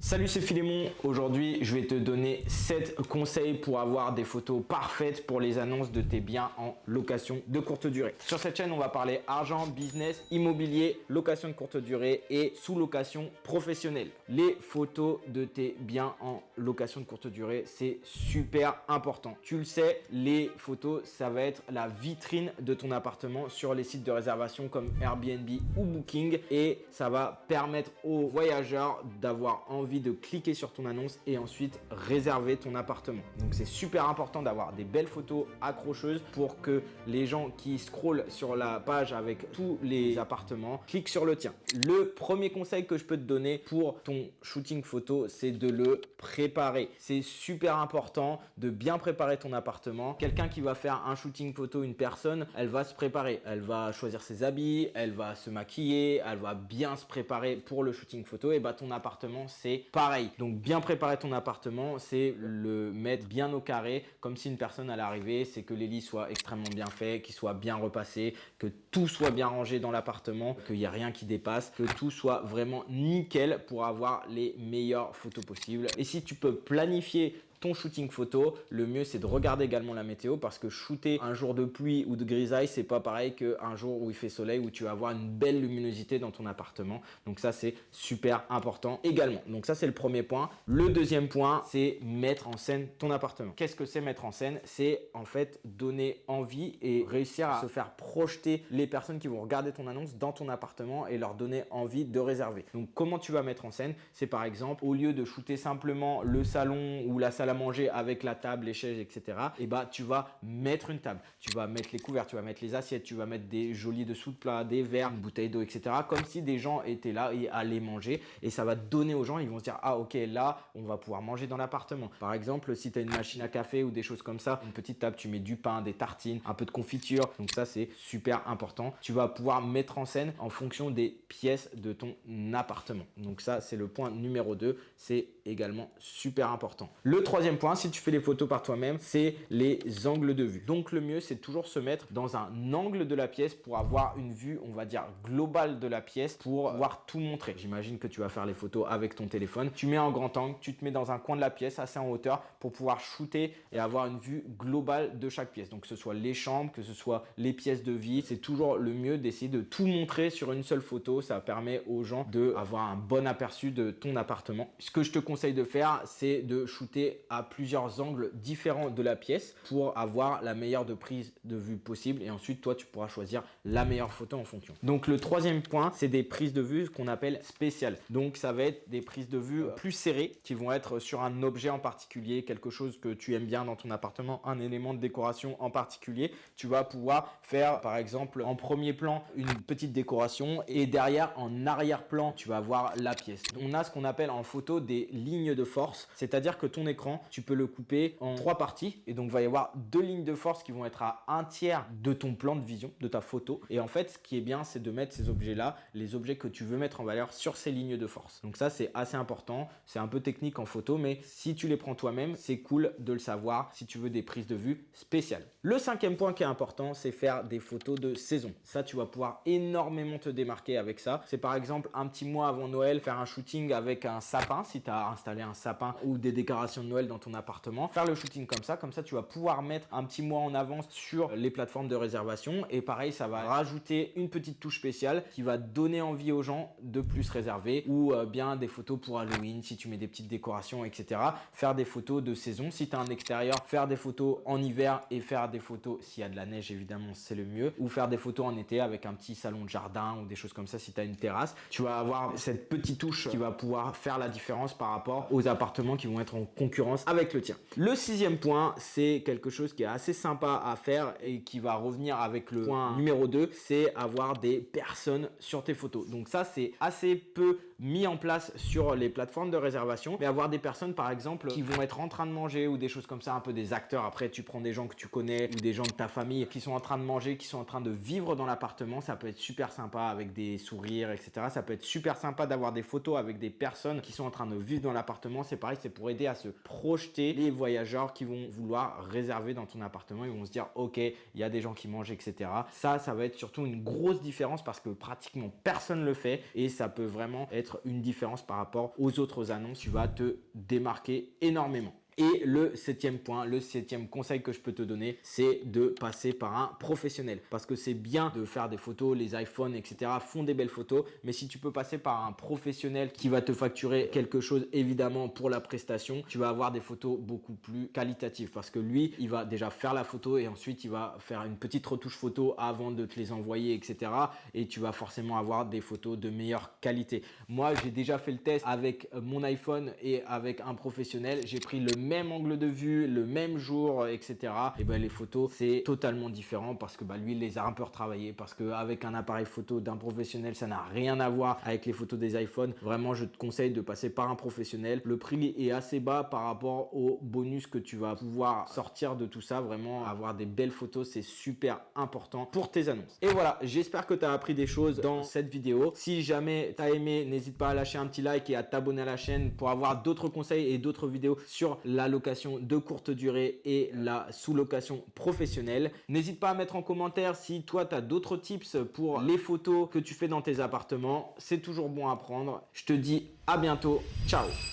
Salut, c'est Philémon. Aujourd'hui, je vais te donner 7 conseils pour avoir des photos parfaites pour les annonces de tes biens en location de courte durée. Sur cette chaîne, on va parler argent, business, immobilier, location de courte durée et sous-location professionnelle. Les photos de tes biens en location de courte durée, c'est super important. Tu le sais, les photos, ça va être la vitrine de ton appartement sur les sites de réservation comme Airbnb ou Booking et ça va permettre aux voyageurs d'avoir envie de cliquer sur ton annonce et ensuite réserver ton appartement. Donc c'est super important d'avoir des belles photos accrocheuses pour que les gens qui scrollent sur la page avec tous les appartements cliquent sur le tien. Le premier conseil que je peux te donner pour ton shooting photo, c'est de le préparer. C'est super important de bien préparer ton appartement. Quelqu'un qui va faire un shooting photo, une personne, elle va se préparer. Elle va choisir ses habits, elle va se maquiller, elle va bien se préparer pour le shooting photo. Et bah ton appartement, c'est pareil. Donc bien préparer ton appartement, c'est le mettre bien au carré, comme si une personne allait arriver, c'est que les lits soient extrêmement bien faits, qu'ils soient bien repassés, que tout soit bien rangé dans l'appartement, qu'il n'y ait rien qui dépasse, que tout soit vraiment nickel pour avoir les meilleures photos possibles. Et si tu peux planifier ton shooting photo, le mieux c'est de regarder également la météo parce que shooter un jour de pluie ou de grisaille, c'est pas pareil qu'un jour où il fait soleil, où tu vas avoir une belle luminosité dans ton appartement. Donc ça, c'est super important également. Donc ça, c'est le premier point. Le deuxième point, c'est mettre en scène ton appartement. Qu'est-ce que c'est mettre en scène? C'est en fait donner envie et réussir à se faire projeter les personnes qui vont regarder ton annonce dans ton appartement et leur donner envie de réserver. Donc comment tu vas mettre en scène? C'est par exemple, au lieu de shooter simplement le salon ou la salle à manger avec la table, les chaises, etc. Et bah tu vas mettre une table, tu vas mettre les couverts, tu vas mettre les assiettes, tu vas mettre des jolis dessous de plat, des verres, une bouteille d'eau, etc. Comme si des gens étaient là et allaient manger. Et ça va donner aux gens, ils vont se dire ah ok, là on va pouvoir manger dans l'appartement. Par exemple, si tu as une machine à café ou des choses comme ça, une petite table, tu mets du pain, des tartines, un peu de confiture. Donc ça, c'est super important. Tu vas pouvoir mettre en scène en fonction des pièces de ton appartement. Donc ça, c'est le point numéro 2. C'est également super important. Le troisième point, si tu fais les photos par toi-même, c'est les angles de vue. Donc le mieux, c'est toujours se mettre dans un angle de la pièce pour avoir une vue, on va dire, globale de la pièce pour pouvoir tout montrer. J'imagine que tu vas faire les photos avec ton téléphone. Tu mets en grand angle, tu te mets dans un coin de la pièce assez en hauteur pour pouvoir shooter et avoir une vue globale de chaque pièce. Donc que ce soit les chambres, que ce soit les pièces de vie, c'est toujours le mieux d'essayer de tout montrer sur une seule photo. Ça permet aux gens d'avoir un bon aperçu de ton appartement. Ce que je te conseille de faire, c'est de shooter à plusieurs angles différents de la pièce pour avoir la meilleure prise de vue possible et ensuite toi tu pourras choisir la meilleure photo en fonction. Donc le troisième point, c'est des prises de vue qu'on appelle spéciales. Donc ça va être des prises de vue plus serrées qui vont être sur un objet en particulier, quelque chose que tu aimes bien dans ton appartement, un élément de décoration en particulier. Tu vas pouvoir faire par exemple en premier plan une petite décoration et derrière en arrière-plan tu vas avoir la pièce. On a ce qu'on appelle en photo des lignes de force, c'est-à-dire que ton écran, tu peux le couper en 3 parties et donc il va y avoir 2 lignes de force qui vont être à 1/3 de ton plan de vision, de ta photo. Et en fait, ce qui est bien, c'est de mettre ces objets-là, les objets que tu veux mettre en valeur sur ces lignes de force. Donc ça, c'est assez important. C'est un peu technique en photo, mais si tu les prends toi-même, c'est cool de le savoir si tu veux des prises de vue spéciales. Le cinquième point qui est important, c'est faire des photos de saison. Ça, tu vas pouvoir énormément te démarquer avec ça. C'est par exemple un petit mois avant Noël, faire un shooting avec un sapin, si tu as installé un sapin ou des décorations de Noël dans ton appartement, faire le shooting comme ça tu vas pouvoir mettre un petit mois en avance sur les plateformes de réservation et pareil, ça va rajouter une petite touche spéciale qui va donner envie aux gens de plus réserver ou bien des photos pour Halloween si tu mets des petites décorations, etc. Faire des photos de saison si tu as un extérieur, faire des photos en hiver et faire des photos s'il y a de la neige évidemment, c'est le mieux, ou faire des photos en été avec un petit salon de jardin ou des choses comme ça si tu as une terrasse. Tu vas avoir cette petite touche qui va pouvoir faire la différence par rapport aux appartements qui vont être en concurrence avec le tien. Le sixième point, c'est quelque chose qui est assez sympa à faire et qui va revenir avec le point numéro 2, c'est avoir des personnes sur tes photos. Donc ça, c'est assez peu mis en place sur les plateformes de réservation, mais avoir des personnes par exemple qui vont être en train de manger ou des choses comme ça, un peu des acteurs. Après, tu prends des gens que tu connais ou des gens de ta famille qui sont en train de manger, qui sont en train de vivre dans l'appartement. Ça peut être super sympa avec des sourires, etc. Ça peut être super sympa d'avoir des photos avec des personnes qui sont en train de vivre dans l'appartement. C'est pareil, c'est pour aider à se projeter les voyageurs qui vont vouloir réserver dans ton appartement. Ils vont se dire ok, il y a des gens qui mangent, etc. Ça va être surtout une grosse différence parce que pratiquement personne le fait et ça peut vraiment être mettre une différence par rapport aux autres annonces. Tu vas te démarquer énormément. Et le septième point, le septième conseil que je peux te donner, c'est de passer par un professionnel. Parce que c'est bien de faire des photos, les iPhones, etc. font des belles photos. Mais si tu peux passer par un professionnel qui va te facturer quelque chose, évidemment, pour la prestation, tu vas avoir des photos beaucoup plus qualitatives. Parce que lui, il va déjà faire la photo et ensuite, il va faire une petite retouche photo avant de te les envoyer, etc. Et tu vas forcément avoir des photos de meilleure qualité. Moi, j'ai déjà fait le test avec mon iPhone et avec un professionnel. J'ai pris le même angle de vue, le même jour, etc. Et ben les photos, c'est totalement différent parce que lui, il les a un peu retravaillées. Parce qu'avec un appareil photo d'un professionnel, ça n'a rien à voir avec les photos des iPhones. Vraiment, je te conseille de passer par un professionnel. Le prix est assez bas par rapport au bonus que tu vas pouvoir sortir de tout ça. Vraiment, avoir des belles photos, c'est super important pour tes annonces. Et voilà, j'espère que tu as appris des choses dans cette vidéo. Si jamais tu as aimé, n'hésite pas à lâcher un petit like et à t'abonner à la chaîne pour avoir d'autres conseils et d'autres vidéos sur la location de courte durée et la sous-location professionnelle. N'hésite pas à mettre en commentaire si toi tu as d'autres tips pour les photos que tu fais dans tes appartements. C'est toujours bon à prendre. Je te dis à bientôt. Ciao.